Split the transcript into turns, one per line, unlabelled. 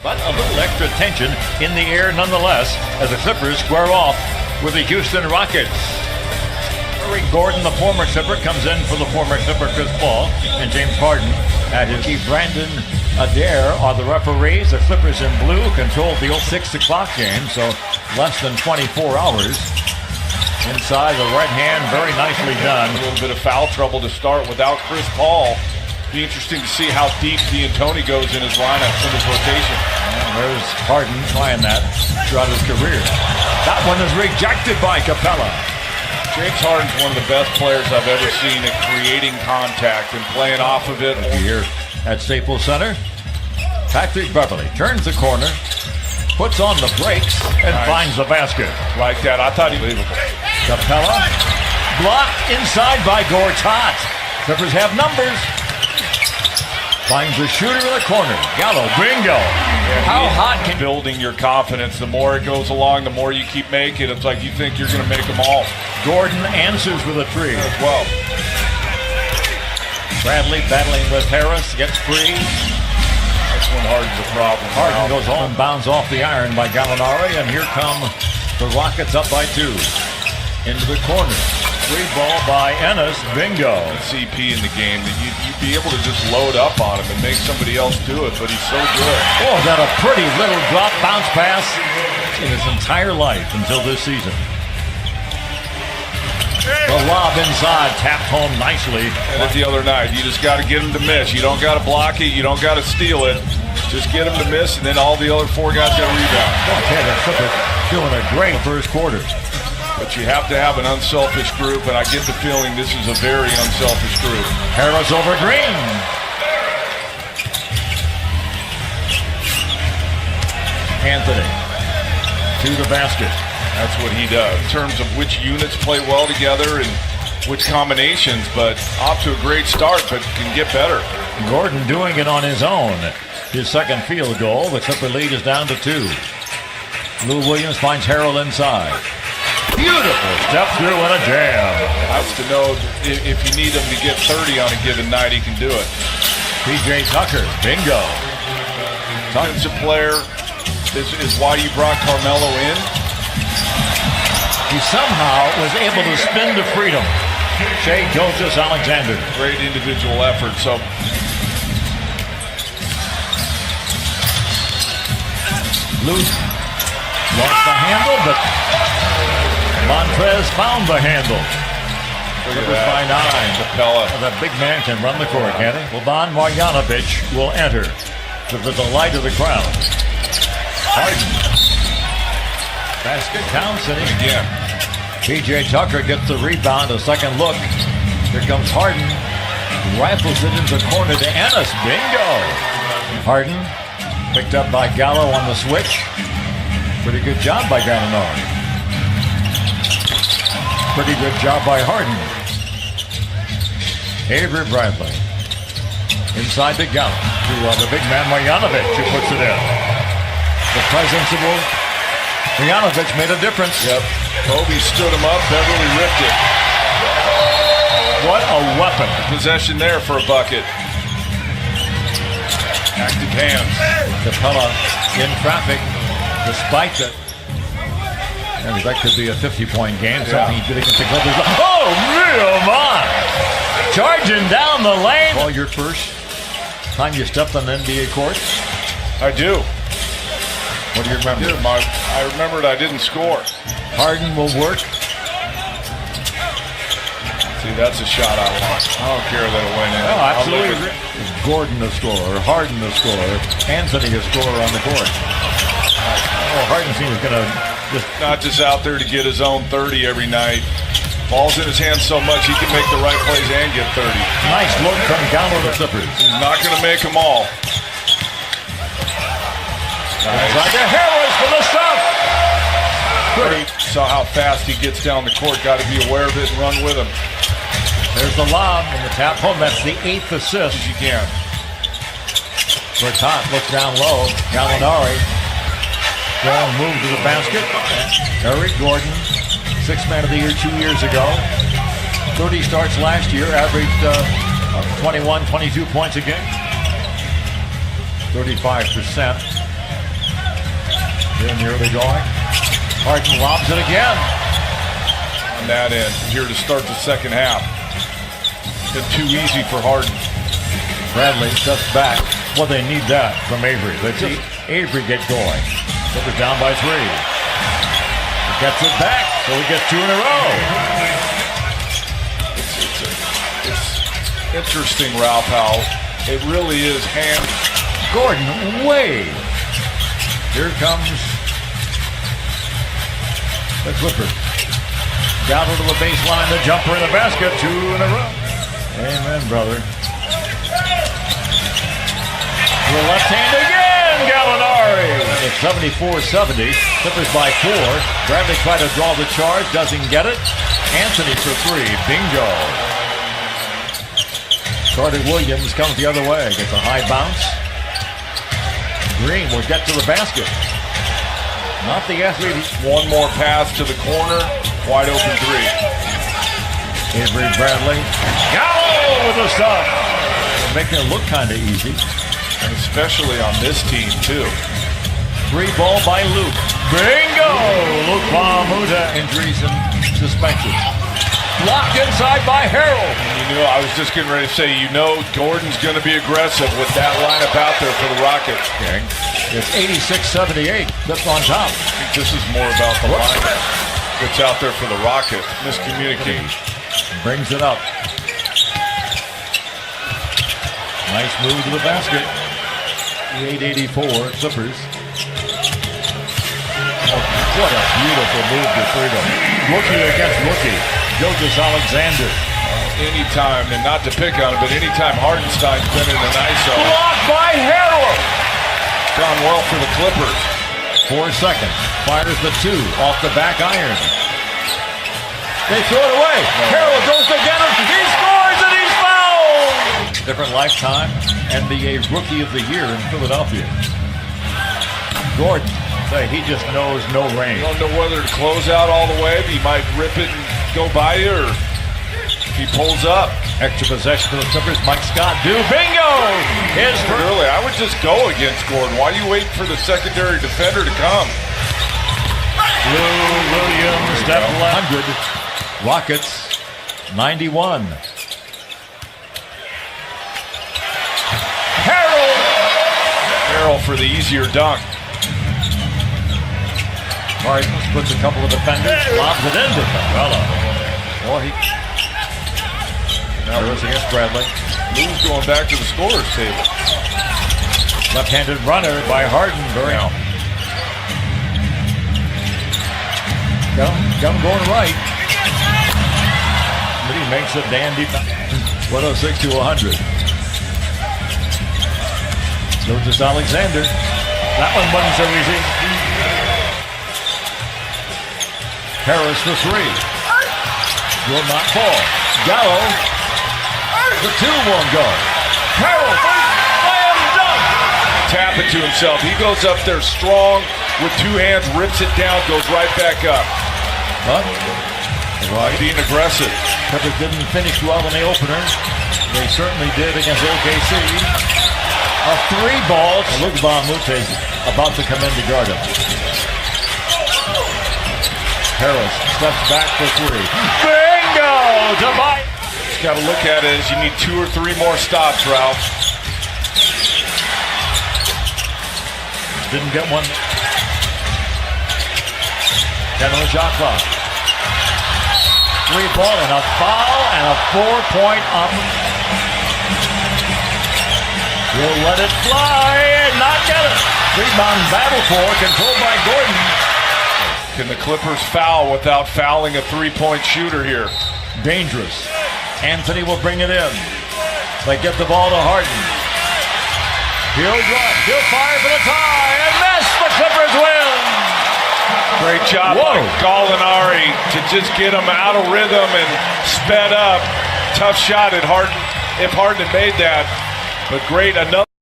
But a little extra tension in the air nonetheless as the Clippers square off with the Houston Rockets. Eric Gordon, the former Clipper, comes in for the former Clipper Chris Paul, and James Harden at his key. Brandon Adair are the referees. The Clippers in blue control the 6 o'clock game, so less than 24 hours. Inside the right hand, very nicely done.
A little bit of foul trouble to start without Chris Paul. Be interesting to see how deep D'Antoni goes in his lineup in his rotation.
And there's Harden trying that throughout his career. That one is rejected by Capella.
James Harden's one of the best players I've ever seen at creating contact and playing off of it.
Here at Staples Center, Patrick Beverley turns the corner, puts on the brakes, and finds the basket.
Like that, I thought he was believable.
Capella blocked inside by Gortat. Clippers have numbers. Finds the shooter in the corner. Gallo, bingo. How hot can
building your confidence? The more it goes along, the more you keep making. It's like you think you're going to make them all.
Gordon answers with a three
as well.
Bradley battling with Harris, gets free.
That's when Harden's a problem.
Harden goes home, bounds off the iron by Gallinari, and here come the Rockets up by 2. Into the corner. Free ball by Ennis, bingo.
CP in the game, that you'd be able to just load up on him and make somebody else do it, but he's so good.
Oh, got a pretty little drop bounce pass in his entire life until this season. The lob inside, tapped home nicely.
And the other night, you just got to get him to miss. You don't got to block it, you don't got to steal it. Just get him to miss, and then all the other 4 guys got to rebound.
Okay, the Clippers doing a great first quarter.
But you have to have an unselfish group, and I get the feeling this is a very unselfish group.
Harris over Green. Anthony to the basket.
That's what he does in terms of which units play well together and which combinations, but off to a great start, but can get better.
Gordon doing it on his own. His second field goal. The Clipper lead is down to 2. Lou Williams finds Harrell inside. Beautiful step through and a jam.
That's to know if you need him to get 30 on a given night, he can do it.
PJ Tucker, bingo.
Defensive player is why you brought Carmelo in.
He somehow was able to spin to freedom. Shea Gilgeous-Alexander.
Great individual effort. So
loose. Lost the handle, but Montrez found the handle. Clippers by 9.
Capella.
The big man can run the court, can't he? Boban Marjanovic will enter to the delight of the crowd. Harden. Basket counts, and
again.
PJ Tucker gets the rebound, a second look. Here comes Harden. Rifles it into the corner to Ennis. Bingo! Harden picked up by Gallo on the switch. Pretty good job by Gallinari. Pretty good job by Harden. Avery Bradley. Inside to Gallo. To the big man Marjanovic, who puts it in. The presence of Marjanovic made a difference.
Yep. Kobe stood him up. Beverly ripped it.
What a weapon.
Possession there for a bucket. Active hands.
Capella in traffic, despite that. And that could be a 50-point game. Something he did against the Clippers. Oh, real man! Charging down the lane. Well, your first time you stepped on the NBA court?
I do.
What do you remember?
I remembered I didn't score.
Harden will work.
See, that's a shot I want. I don't care that it went in.
Oh, absolutely. Gordon the scorer, Harden the scorer, Anthony the scorer on the court. Oh, Harden seems going to
not just out there to get his own 30 every night. Ball's in his hands so much he can make the right plays and get 30.
Nice look from Gallo the Clippers.
He's not going to make them all.
Inside to Harris for the stop.
Saw how fast he gets down the court. Got to be aware of it and run with him.
There's the lob and the tap home. That's the 8th assist.
As you can.
Gortat looks down low. Gallinari. Strong move to the basket. Eric Gordon, 6th man of the year 2 years ago. 30 starts last year, averaged 21, 22 points a game. 35%. In the early going. Harden lobs it again.
On that end, here to start the second half. Been too easy for Harden.
Bradley steps back. Well, they need that from Avery. Let's see Avery get going. Clippers down by 3. He gets it back, so he gets 2 in a row.
It's interesting, Ralph, how it really is hand.
Gordon way. Here comes the Clippers. Down to the baseline, the jumper in the basket, 2 in a row. Amen, brother. The left hand again, Gallinari. It's 74-70. Clippers by 4. Bradley tried to draw the charge, doesn't get it. Anthony for 3. Bingo. Carter Williams comes the other way. Gets a high bounce. Green will get to the basket. Not the athlete.
One more pass to the corner. Wide open 3.
Avery Bradley. Gallo with the stop. Making it look kind of easy.
And especially on this team, too.
3 ball by Luke. Bingo! Luke Bahamuta, injuries and suspensions. Blocked inside by Harold.
You know, I was just getting ready to say, you know, Gordon's going to be aggressive with that lineup out there for the Rockets.
Okay. It's 86-78. Clips on top.
I think this is more about the lineup that's out there for the Rockets. Miscommunication.
Brings it up. Nice move to the basket. 884 Clippers. Oh, what a beautiful move to freedom. Rookie against rookie. Jonas Alexander.
Anytime, and not to pick on it, but anytime Hardenstein's been in an ISO.
Blocked by Harold.
Gone well for the Clippers.
4 seconds. Fires the 2 off the back iron. They throw it away. Harold goes to get him. He scores and he's fouled. Different lifetime. NBA Rookie of the Year in Philadelphia. Gordon, he just knows no rain.
You don't know whether to close out all the way. He might rip it and go by you, or if he pulls up.
Extra possession for the Clippers. Mike Scott do. Bingo! His
Early, I would just go against Gordon. Why are you waiting for the secondary defender to come?
Lou Williams, step 100. Rockets, 91.
Harold for the easier dunk.
Harden puts a couple of defenders, lobs it into Carmelo. Well, now it's against Bradley.
Lou's going back to the scorer's table.
Left-handed runner by Harden. Got him going right. But he makes a dandy 106-100. Jonas Alexander. That one wasn't so easy. Harris for 3. Will not fall. Gallo. The 2 won't go. Harold. Slam dunk.
Tap it to himself. He goes up there strong with 2 hands, rips it down, goes right back up.
But
being aggressive.
Clippers didn't finish well in the opener. They certainly did against OKC. A 3 ball. Luke Bahamuta is about to come in to guard him. Harris steps back for 3. Bingo!
Just got to look at it as you need 2 or 3 more stops, Ralph.
Didn't get one. 10 on the shot clock. 3 ball and a foul and a 4-point up. Will let it fly and not get it. Rebound battle for, controlled by Gordon.
Can the Clippers foul without fouling a 3-point shooter here?
Dangerous. Anthony will bring it in. They get the ball to Harden. He'll drive. He'll fire for the tie and miss. The Clippers win.
Great job by Gallinari to just get him out of rhythm and sped up. Tough shot at Harden if Harden had made that. But great, another.